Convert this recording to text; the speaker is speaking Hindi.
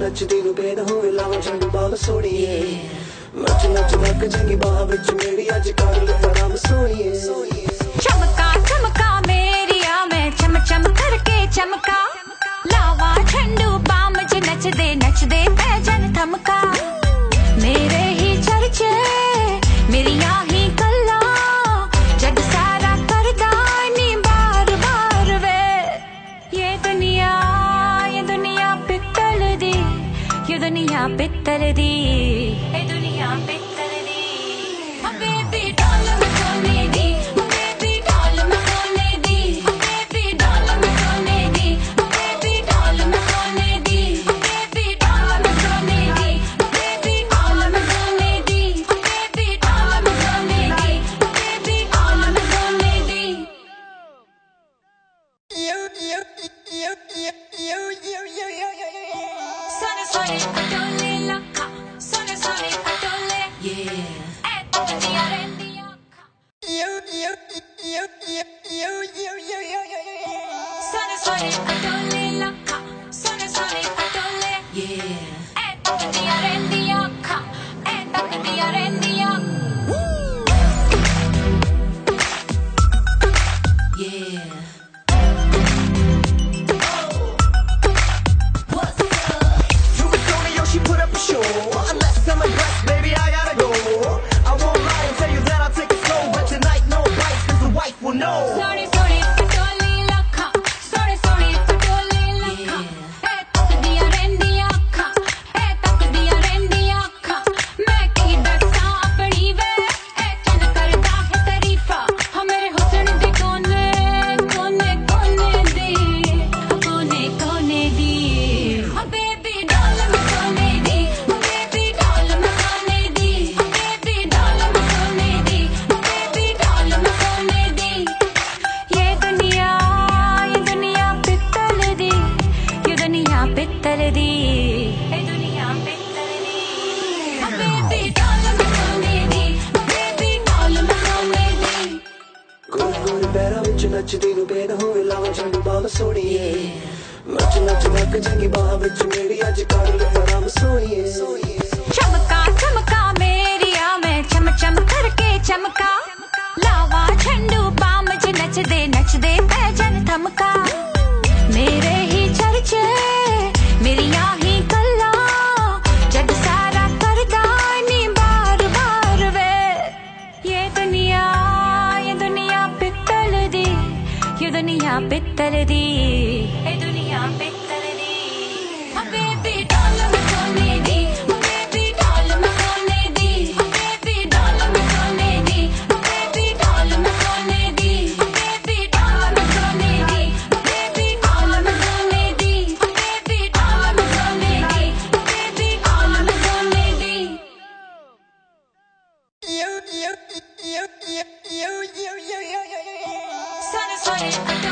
नचदी नू बेद होवे लावा झंडू बाल सोड़िए नच नच धक जंगी बाह विच मेरी अज कर ले आराम सोइए चमका चमका मेरिया मैं चम चम करके चमका लावा झंडू बाम च नच दे पैजन थमका मेरे ही चर्चे मेरिया ही कल्ला जग सारा करदा नी बार बार वे ये दुनिया पित्तल दी ये दुनिया पित्तल दी ये दुनिया पित्तल दी बेबी डॉल मचाने दी बेबी डॉल मचाने दी बेबी डॉल मचाने दी बेबी डॉल मचाने दी बेबी डॉल मचाने दी बेबी डॉल मचाने दी बेबी डॉल मचाने दी बेबी डॉल मचाने दी Sunny, sunny, adole lakha. Sunny, sunny, adole. Yeah. Etniya rendiya kha. Sunny, sunny, adole lakha. Sunny, sunny, adole. Yeah. Etniya rendiya kha. Etniya rendiya. Yeah. Unless I'm impressed, baby, I gotta go. I won't lie and tell you that I'll take it slow, but tonight no bites, cause the wife will know. Sorry, sorry, adole lakha. Sorry, sorry, adole lakha. Etniya rendiya kha. Etniya rendiya kha. मैं की दसा अपनी वे चल करदा है तारीफा हमारे हुस्न दे कोने कोने कोने दे कोने कोने दी बेबी डॉल मचाने दी बेबी डॉल मचाने दी बेबी डॉल मचाने दी बेबी डॉल मचाने दी ये दुनिया पित्तल दी ये दुनिया पित्तल दी ये दुनिया पित्तल दी बेबी डॉल मचाने दी बेबी डॉल मचाने दी गोरे गोरे पैरां विच नचदी नू बेद होवे लावा झंडू बाल सोड़िए नच नच धक जंगी बाह विच मेरी अज कर ले आराम सोइए चमका चमका मेरिया मैं चम चम करके चमका लावा झंडू बाम च नच दे पैजन थमका मेरे ही चर्चे मेरिया ही कल्ला जग सारा करदा नी बार बार वे ये दुनिया पित्तल दी ये दुनिया पित्तल दी ये दुनिया पित्तल दी बेबी डॉल मचाने दी बेबी डॉल मचाने दी बेबी डॉल मचाने दी बेबी डॉल मचाने दी बेबी डॉल मचाने दी बेबी डॉल मचाने दी बेबी डॉल मचाने दी बेबी डॉल मचाने दी Sunny, sunny,